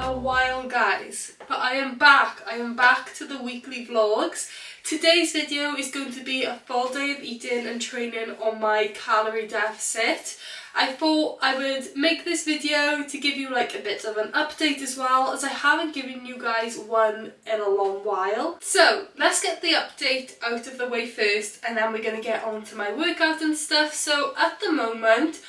a while, guys, but I am back. I am back to the weekly vlogs. Today's video is going to be a full day of eating and training on my calorie deficit. I thought I would make this video to give you like a bit of an update as well, as I haven't given you guys one in a long while. So let's get the update out of the way first, and then we're going to get on to my workout and stuff. So at the moment,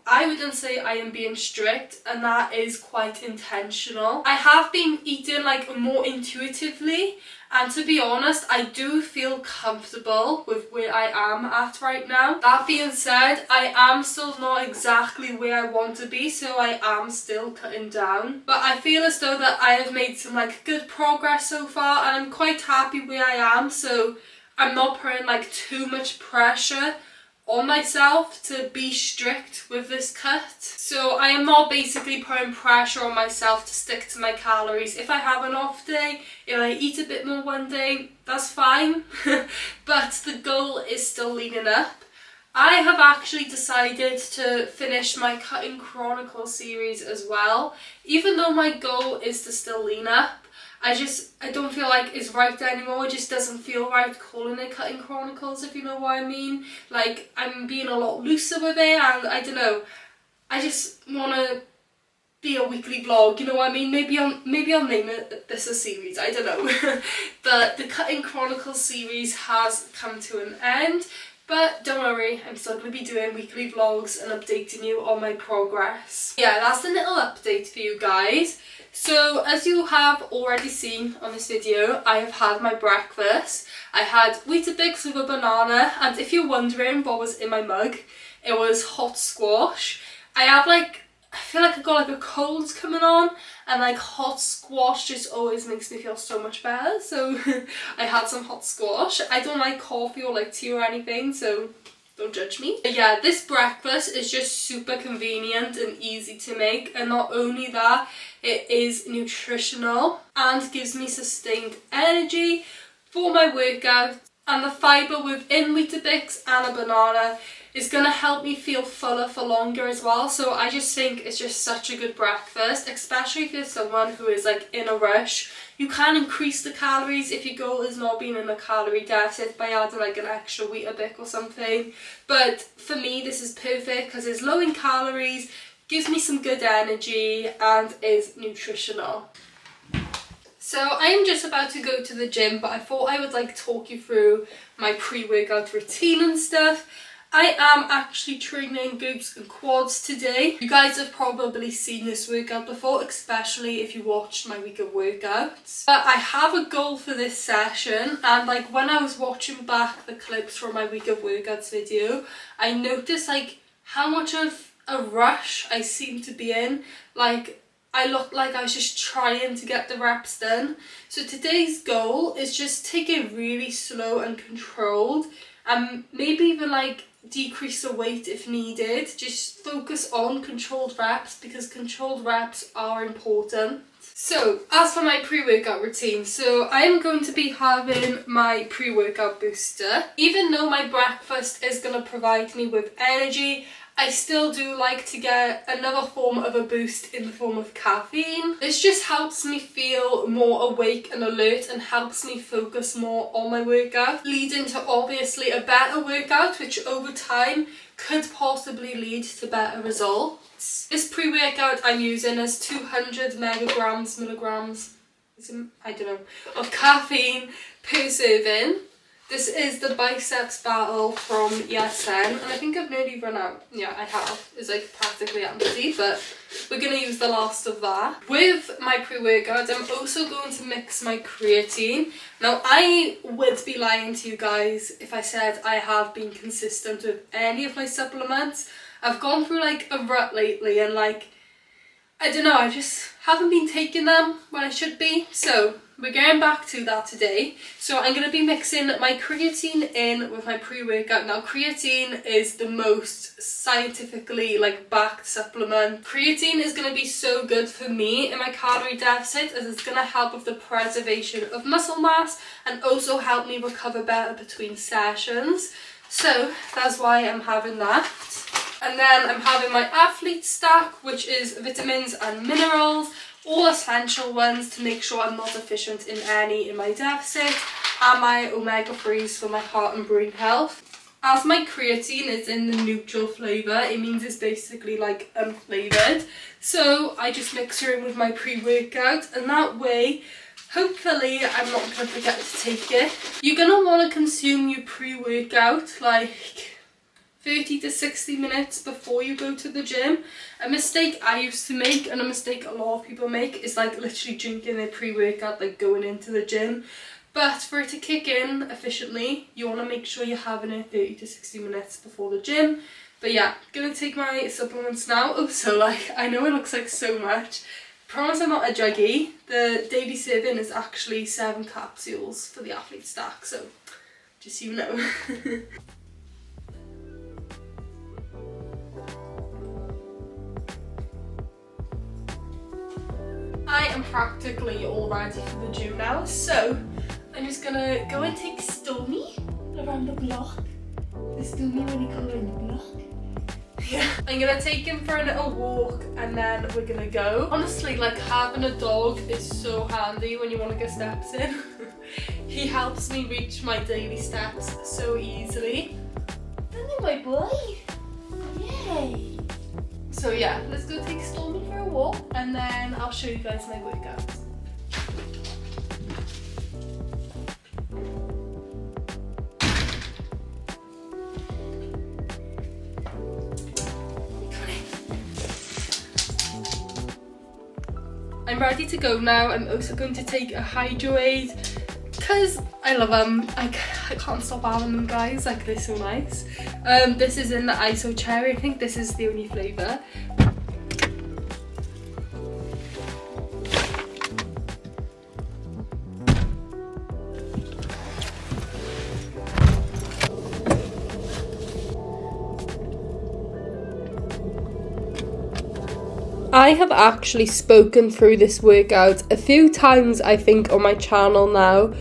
I wouldn't say I am being strict, and that is quite intentional. I have been eating like more intuitively, and to be honest, I do feel comfortable with where I am at right now. That being said, I am still not exactly where I want to be, so I am still cutting down. But I feel as though that I have made some like good progress so far, and I'm quite happy where I am, so I'm not putting like too much pressure on myself to be strict with this cut. So I am not basically putting pressure on myself to stick to my calories. If I have an off day, if I eat a bit more one day, that's fine. But the goal is still leaning up. I have actually decided to finish my Cutting Chronicles series as well. Even though my goal is to still lean up, I don't feel like it's right anymore. It just doesn't feel right calling it Cutting Chronicles, if you know what I mean. Like, I'm being a lot looser with it, and I don't know, I just want to be a weekly vlog, you know what I mean? Maybe I'll name this a series, I don't know. But the Cutting Chronicles series has come to an end. But don't worry, I'm still going to be doing weekly vlogs and updating you on my progress. Yeah, that's the little update for you guys. So as you have already seen on this video, I have had my breakfast. I had Weetabix with a banana, and if you're wondering what was in my mug, it was hot squash. I feel like I've got like a cold coming on, and like hot squash just always makes me feel so much better, so I had some hot squash. I don't like coffee or like tea or anything, so don't judge me. But yeah, this breakfast is just super convenient and easy to make, and not only that, it is nutritional and gives me sustained energy for my workout, and the fibre within Weetabix and a banana is going to help me feel fuller for longer as well. So I just think it's just such a good breakfast, especially if you're someone who is like in a rush. You can increase the calories if your goal is not being in a calorie deficit by adding like an extra Weetabix or something. But for me, this is perfect because it's low in calories, gives me some good energy, and is nutritional. So I am just about to go to the gym, but I thought I would like talk you through my pre-workout routine and stuff. I am actually training glutes and quads today. You guys have probably seen this workout before, especially if you watched my week of workouts. But I have a goal for this session, and like when I was watching back the clips from my week of workouts video, I noticed like how much of a rush I seem to be in. Like, I looked like I was just trying to get the reps done. So today's goal is just take it really slow and controlled, and maybe even like decrease the weight if needed. Just focus on controlled reps, because controlled reps are important. So as for my pre-workout routine, so I am going to be having my pre-workout booster. Even though my breakfast is going to provide me with energy, I still do like to get another form of a boost in the form of caffeine. This just helps me feel more awake and alert, and helps me focus more on my workout, leading to obviously a better workout, which over time could possibly lead to better results. This pre-workout I'm using is 200 milligrams, I don't know, of caffeine per serving. This is the biceps battle from ESN, and I think I've nearly run out. Yeah, I have. It's like practically empty, but we're going to use the last of that. With my pre-workout, I'm also going to mix my creatine. Now, I would be lying to you guys if I said I have been consistent with any of my supplements. I've gone through like a rut lately, and like, I don't know, I just haven't been taking them when I should be, so we're going back to that today. So I'm going to be mixing my creatine in with my pre-workout. Now, creatine is the most scientifically like backed supplement. Creatine is going to be so good for me in my calorie deficit, as it's going to help with the preservation of muscle mass and also help me recover better between sessions. So that's why I'm having that. And then I'm having my athlete stack, which is vitamins and minerals, all essential ones to make sure I'm not deficient in any in my deficit, and my omega-3s for my heart and brain health. As my creatine is in the neutral flavour, it means it's basically like unflavoured. So I just mix it in with my pre-workout, and that way, hopefully, I'm not going to forget to take it. You're going to want to consume your pre-workout like 30 to 60 minutes before you go to the gym. A mistake I used to make, and a mistake a lot of people make, is like literally drinking their pre-workout like going into the gym. But for it to kick in efficiently, you want to make sure you're having it 30 to 60 minutes before the gym. But yeah, gonna take my supplements now. Oh, so like, I know it looks like so much. Promise I'm not a juggy. The daily serving is actually 7 capsules for the athlete stack, so just so you know. I am practically all ready for the gym now, so I'm just gonna go and take Stormy around the block. The Stormy when you come around the block. Yeah. I'm gonna take him for a little walk and then we're gonna go. Honestly, like having a dog is so handy when you want to get steps in. He helps me reach my daily steps so easily. Isn't he my boy? Yay! So yeah, let's go take Stormy for a walk and then I'll show you guys my workouts. I'm ready to go now. I'm also going to take a HEYYYYY because I love them. I can't stop having them, guys. Like, they're so nice. This is in the ISO cherry. I think this is the only flavour. I have actually spoken through this workout a few times, I think, on my channel now,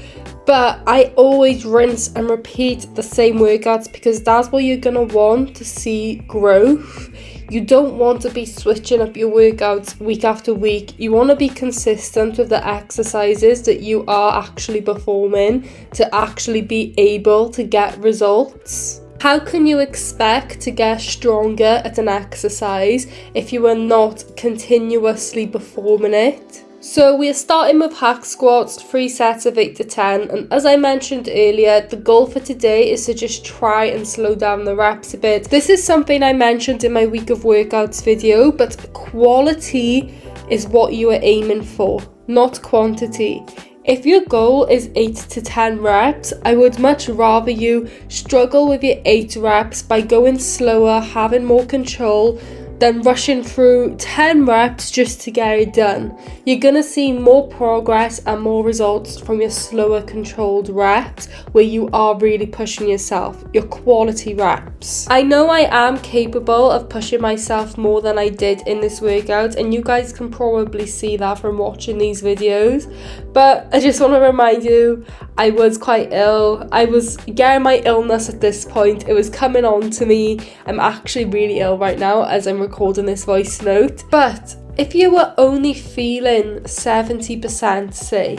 but I always rinse and repeat the same workouts because that's what you're going to want to see growth. You don't want to be switching up your workouts week after week. You want to be consistent with the exercises that you are actually performing to actually be able to get results. How can you expect to get stronger at an exercise if you are not continuously performing it? So we are starting with hack squats, 3 sets of 8 to 10, and as I mentioned earlier, the goal for today is to just try and slow down the reps a bit. This is something I mentioned in my week of workouts video, but quality is what you are aiming for, not quantity. If your goal is 8 to 10 reps, I would much rather you struggle with your 8 reps by going slower, having more control, than rushing through 10 reps just to get it done. You're gonna see more progress and more results from your slower controlled reps where you are really pushing yourself, your quality reps. I know I am capable of pushing myself more than I did in this workout, and you guys can probably see that from watching these videos, but I just want to remind you, I was quite ill. I was getting my illness at this point. It was coming on to me. I'm actually really ill right now as I'm recording this voice note. But if you were only feeling 70%, say,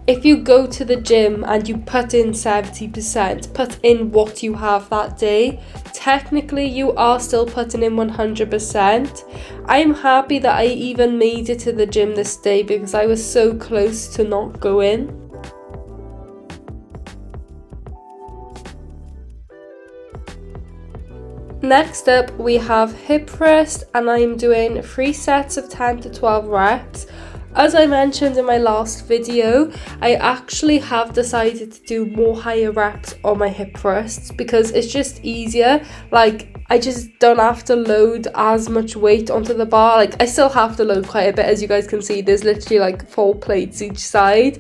if you go to the gym and you put in 70%, put in what you have that day, technically you are still putting in 100%. I'm happy that I even made it to the gym this day because I was so close to not going. Next up we have hip thrust, and I'm doing 3 sets of 10 to 12 reps. As I mentioned in my last video, I actually have decided to do more higher reps on my hip thrusts because it's just easier. Like, I just don't have to load as much weight onto the bar. Like, I still have to load quite a bit, as you guys can see. There's literally like 4 plates each side,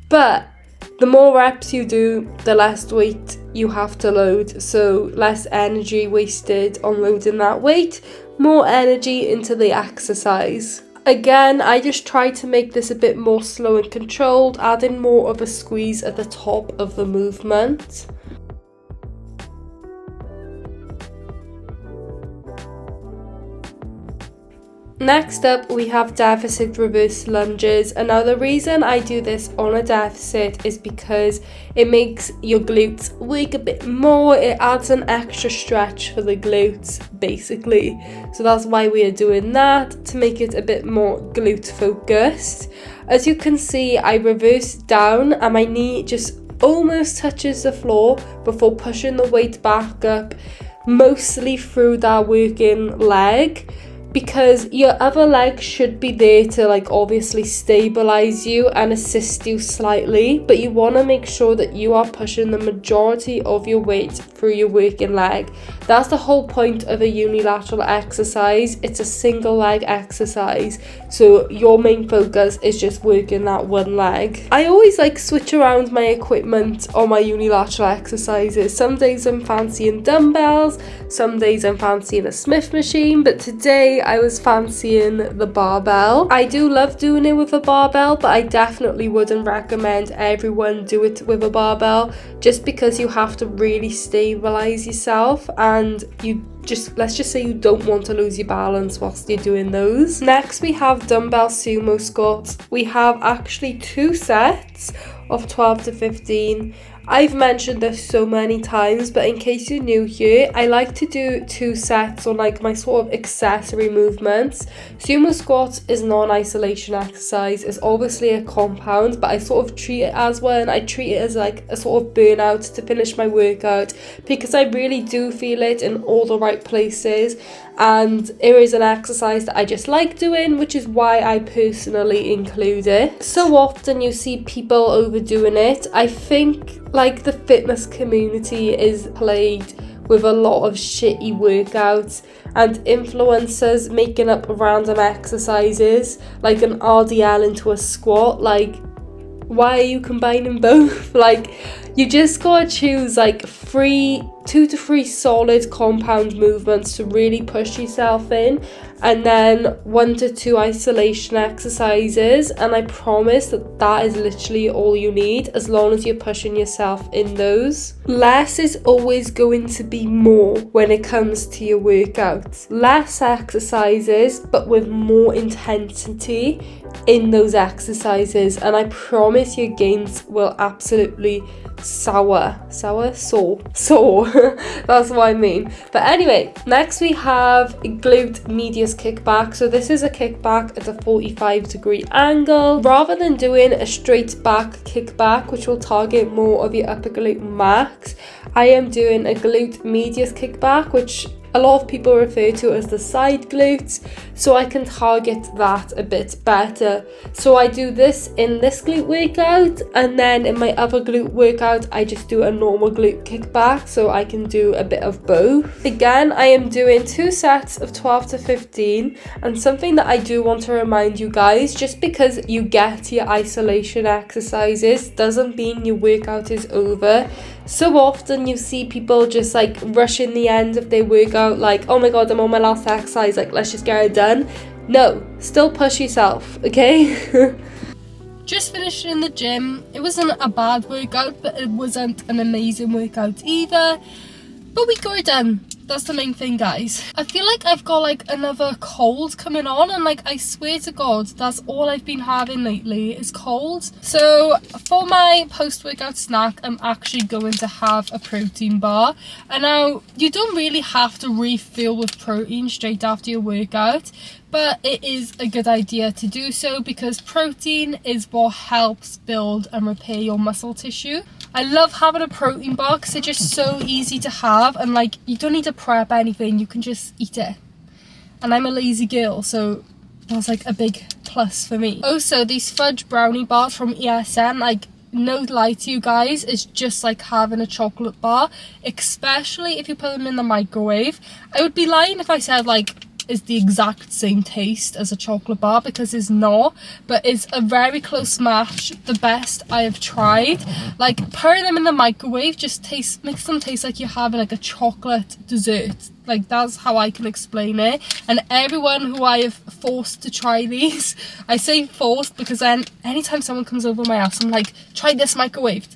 but the more reps you do, the less weight you have to load, so less energy wasted on loading that weight, more energy into the exercise. Again, I just try to make this a bit more slow and controlled, adding more of a squeeze at the top of the movement. Next up, we have deficit reverse lunges, and now the reason I do this on a deficit is because it makes your glutes work a bit more. It adds an extra stretch for the glutes, basically. So that's why we are doing that, to make it a bit more glute focused. As you can see, I reverse down and my knee just almost touches the floor before pushing the weight back up, mostly through that working leg, because your other leg should be there to like obviously stabilize you and assist you slightly, but you want to make sure that you are pushing the majority of your weight through your working leg. That's the whole point of a unilateral exercise. It's a single leg exercise, so your main focus is just working that one leg. I always like switch around my equipment on my unilateral exercises. Some days I'm fancying dumbbells, some days I'm fancying a Smith machine, but today I was fancying the barbell. I do love doing it with a barbell, but I definitely wouldn't recommend everyone do it with a barbell, just because you have to really stabilize yourself, and let's just say you don't want to lose your balance whilst you're doing those. Next, we have dumbbell sumo squats. We have actually 2 sets of 12 to 15. I've mentioned this so many times, but in case you're new here, I like to do 2 sets on like my sort of accessory movements. Sumo squats is not an isolation exercise. It's obviously a compound, but I sort of treat it as one. I treat it as like a sort of burnout to finish my workout, because I really do feel it in all the right places, and it is an exercise that I just like doing, which is why I personally include it. So often you see people overdoing it. I think like the fitness community is plagued with a lot of shitty workouts and influencers making up random exercises like an RDL into a squat. Like, why are you combining both? Like, you just gotta choose like 2 to 3 solid compound movements to really push yourself in, and then 1 to 2 isolation exercises, and I promise that is literally all you need, as long as you're pushing yourself in those. Less is always going to be more when it comes to your workouts. Less exercises, but with more intensity in those exercises, and I promise your gains will absolutely soar. That's what I mean. But anyway, next we have glute medius kickback. So this is a kickback at a 45-degree angle. Rather than doing a straight back kickback, which will target more of your upper glute max, I am doing a glute medius kickback, which a lot of people refer to as the side glutes, so I can target that a bit better. So I do this in this glute workout, and then in my other glute workout I just do a normal glute kickback, so I can do a bit of both. Again, I am doing 2 sets of 12 to 15, and something that I do want to remind you guys, just because you get your isolation exercises doesn't mean your workout is over. So often you see people just like rushing the end of their workout, like, oh my god, I'm on my last exercise, like let's just get it done. No, still push yourself, okay? Just finished in the gym. It wasn't a bad workout, but it wasn't an amazing workout either, but we got it done. That's the main thing, guys. I feel like I've got like another cold coming on, and like I swear to god, that's all I've been having lately is colds. So for my post-workout snack, I'm actually going to have a protein bar. And now you don't really have to refill with protein straight after your workout, but it is a good idea to do so, because protein is what helps build and repair your muscle tissue. I love having a protein bar because they're just so easy to have, and like you don't need to prep anything, you can just eat it. And I'm a lazy girl, so that's like a big plus for me. Also, these fudge brownie bars from ESN, like, no lie to you guys, it's just like having a chocolate bar, especially if you put them in the microwave. I would be lying if I said like is the exact same taste as a chocolate bar, because it's not, but it's a very close match. The best I have tried. Like, putting them in the microwave just makes them taste like you're having like a chocolate dessert. Like, that's how I can explain it. And everyone who I have forced to try these, I say forced because then anytime someone comes over my house, I'm like, try this microwaved.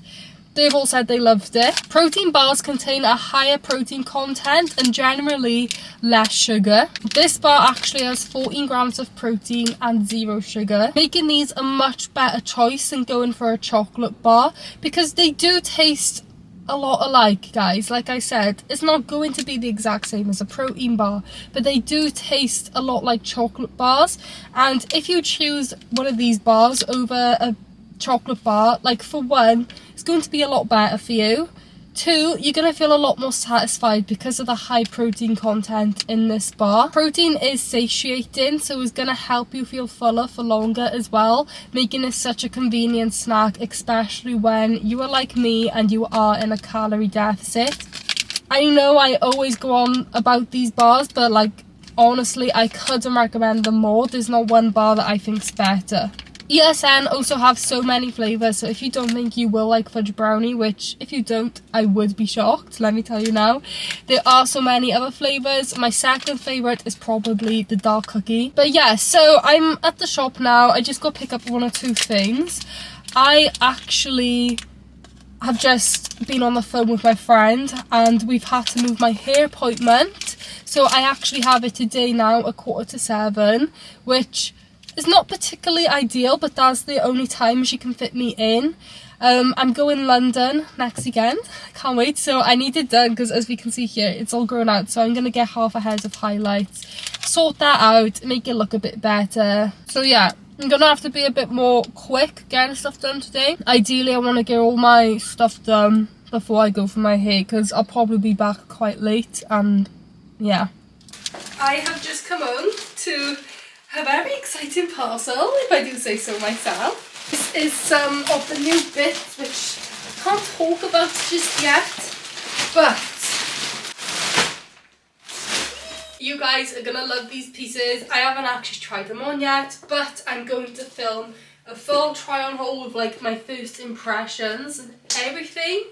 they've all said they loved it. Protein bars contain a higher protein content and generally less sugar. This bar actually has 14 grams of protein and 0 sugar, making these a much better choice than going for a chocolate bar, because they do taste a lot alike, guys. Like I said, it's not going to be the exact same as a protein bar, but they do taste a lot like chocolate bars. And if you choose one of these bars over a chocolate bar, like, for one, it's going to be a lot better for you. Two, you're going to feel a lot more satisfied because of the high protein content in this bar. Protein is satiating, so it's going to help you feel fuller for longer as well, making it such a convenient snack, especially when you are like me and you are in a calorie deficit. I know I always go on about these bars, but like, honestly, I couldn't recommend them more. There's not one bar that I think's better. ESN also have so many flavours, so if you don't think you will like fudge brownie, which if you don't, I would be shocked, let me tell you now, there are so many other flavours. My second favourite is probably the dark cookie. But yeah, so I'm at the shop now. I just got to pick up 1 or 2 things. I actually have just been on the phone with my friend and we've had to move my hair appointment. So I actually have it today now at 6:45, which it's not particularly ideal, but that's the only time she can fit me in. I'm going London next weekend. I can't wait. So I need it done because, as we can see here, it's all grown out. So I'm going to get half a head of highlights, sort that out, make it look a bit better. So yeah, I'm going to have to be a bit more quick getting stuff done today. Ideally, I want to get all my stuff done before I go for my hair, because I'll probably be back quite late. And yeah, I have just come home to a very exciting parcel, if I do say so myself. This is some of the new bits which I can't talk about just yet, but you guys are gonna love these pieces. I haven't actually tried them on yet, but I'm going to film a full try on haul with like my first impressions and everything.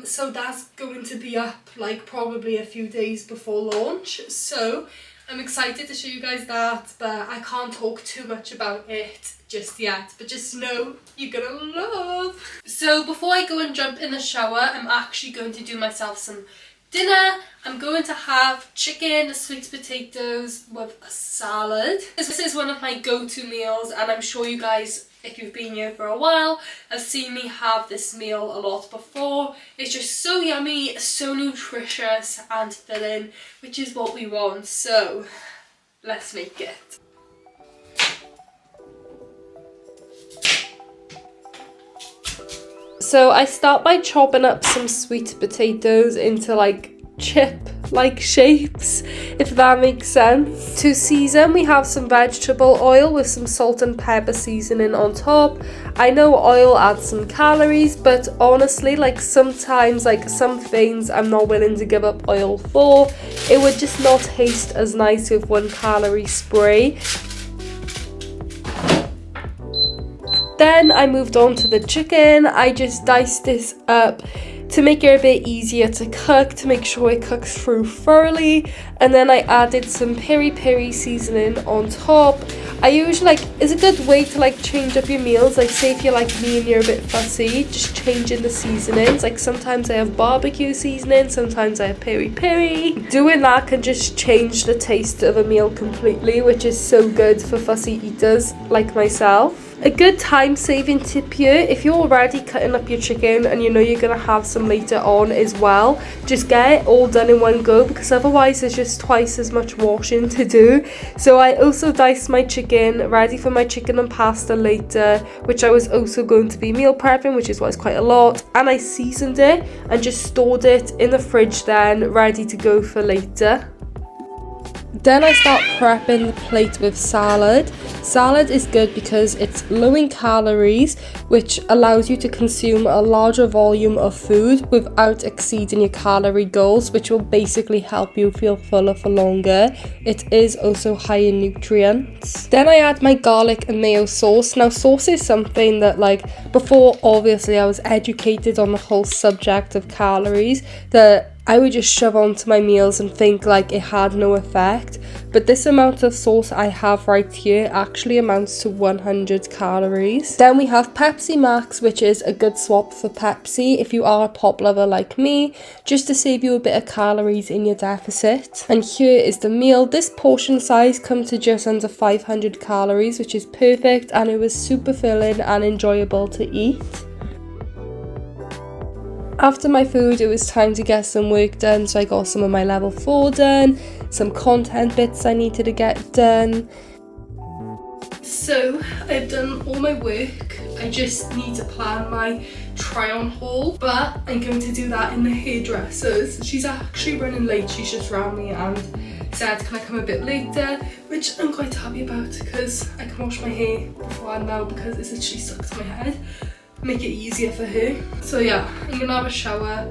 So that's going to be up like probably a few days before launch. So I'm excited to show you guys that, but I can't talk too much about it just yet, but just know you're gonna love. So before I go and jump in the shower, I'm actually going to do myself some dinner. I'm going to have chicken, sweet potatoes with a salad. This is one of my go-to meals, and I'm sure you guys, if you've been here for a while, have seen me have this meal a lot before. It's just so yummy, so nutritious and filling, which is what we want. So let's make it. So I start by chopping up some sweet potatoes into like chip-like shapes, if that makes sense. To season, we have some vegetable oil with some salt and pepper seasoning on top. I know oil adds some calories, but honestly, like sometimes, like some things I'm not willing to give up oil for. It would just not taste as nice with 1 calorie spray. Then I moved on to the chicken. I just diced this up to make it a bit easier to cook, to make sure it cooks through thoroughly. And then I added some peri-peri seasoning on top. I usually it's a good way to like change up your meals. Like say if you're like me and you're a bit fussy, just changing the seasonings. Like sometimes I have barbecue seasoning, sometimes I have peri-peri. Doing that can just change the taste of a meal completely, which is so good for fussy eaters like myself. A good time-saving tip here, if you're already cutting up your chicken and you know you're going to have some later on as well, just get it all done in one go, because otherwise there's just twice as much washing to do. So I also diced my chicken, ready for my chicken and pasta later, which I was also going to be meal prepping, which is why it's quite a lot. And I seasoned it and just stored it in the fridge then, ready to go for later. Then I start prepping the plate with salad. Salad is good because it's low in calories, which allows you to consume a larger volume of food without exceeding your calorie goals, which will basically help you feel fuller for longer. It is also high in nutrients. Then I add my garlic and mayo sauce. Now sauce is something that like before obviously I was educated on the whole subject of calories, that I would just shove onto my meals and think like it had no effect. But this amount of sauce I have right here actually amounts to 100 calories. Then we have Pepsi Max, which is a good swap for Pepsi if you are a pop lover like me, just to save you a bit of calories in your deficit. And here is the meal. This portion size comes to just under 500 calories, which is perfect, and it was super filling and enjoyable to eat. After my food, it was time to get some work done, so I got some of my level 4 done, some content bits I needed to get done. So I've done all my work. I just need to plan my try on haul, but I'm going to do that in the hairdressers. She's actually running late. She's just rang me and said can I come a bit later, which I'm quite happy about because I can wash my hair before now because it's literally stuck to my head. Make it easier for her. So yeah, I'm gonna have a shower,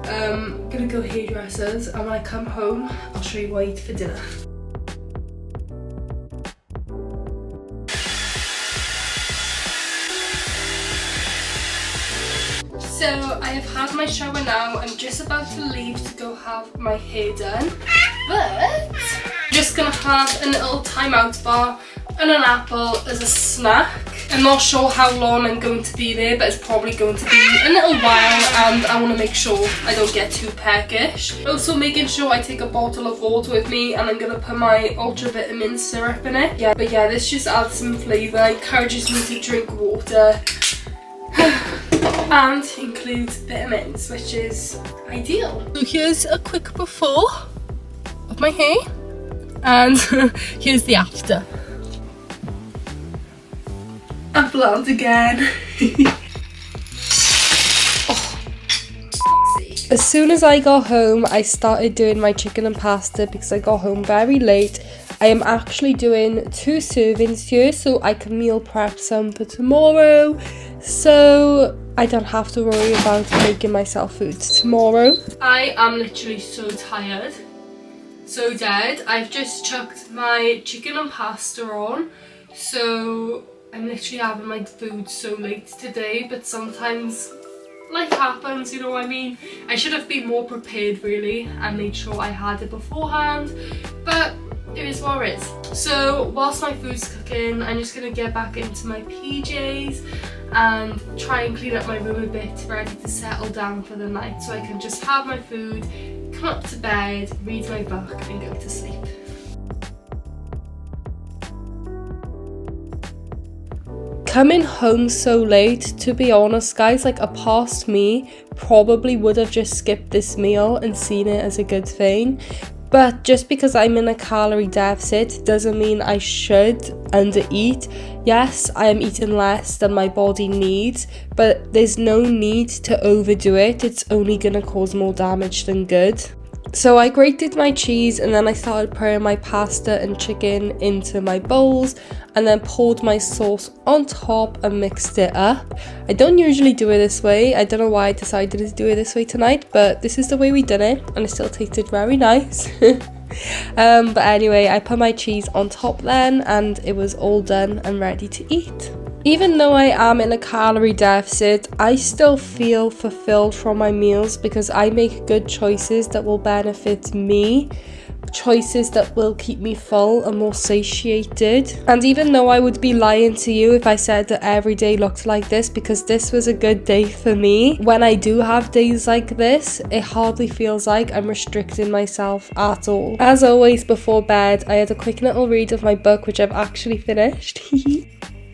gonna go hairdressers, and when I come home I'll show you what I eat for dinner. So I have had my shower now. I'm just about to leave to go have my hair done, but I'm just gonna have a little timeout bar and an apple as a snack. I'm not sure how long I'm going to be there, but it's probably going to be a little while, and I want to make sure I don't get too peckish. Also making sure I take a bottle of water with me, and I'm going to put my multivitamin syrup in it. Yeah, but yeah, this just adds some flavour, encourages me to drink water and includes vitamins, which is ideal. So here's a quick before of my hair, and here's the after. I'm blonde again. Oh. As soon as I got home, I started doing my chicken and pasta because I got home very late. I am actually doing 2 servings here so I can meal prep some for tomorrow, so I don't have to worry about making myself food tomorrow. I am literally so tired, so dead. I've just chucked my chicken and pasta on, so I'm literally having my food so late today, but sometimes life happens, you know what I mean? I should have been more prepared really and made sure I had it beforehand, but it is what it is. So whilst my food's cooking, I'm just going to get back into my PJs and try and clean up my room a bit, ready to settle down for the night so I can just have my food, come up to bed, read my book and go to sleep. Coming home so late, to be honest guys, like a past me probably would have just skipped this meal and seen it as a good thing. But just because I'm in a calorie deficit doesn't mean I should undereat. Yes, I am eating less than my body needs, but there's no need to overdo it. It's only gonna cause more damage than good. So I grated my cheese and then I started pouring my pasta and chicken into my bowls and then poured my sauce on top and mixed it up. I don't usually do it this way. I don't know why I decided to do it this way tonight, but this is the way we did it and it still tasted very nice. But anyway, I put my cheese on top then and it was all done and ready to eat. Even though I am in a calorie deficit, I still feel fulfilled from my meals because I make good choices that will benefit me, choices that will keep me full and more satiated. And even though I would be lying to you if I said that every day looked like this, because this was a good day for me, when I do have days like this, it hardly feels like I'm restricting myself at all. As always, before bed, I had a quick little read of my book, which I've actually finished.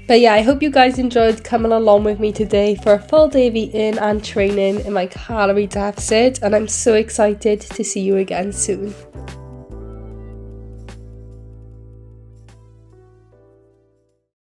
But yeah, I hope you guys enjoyed coming along with me today for a full day of eating and training in my calorie deficit, and I'm so excited to see you again soon.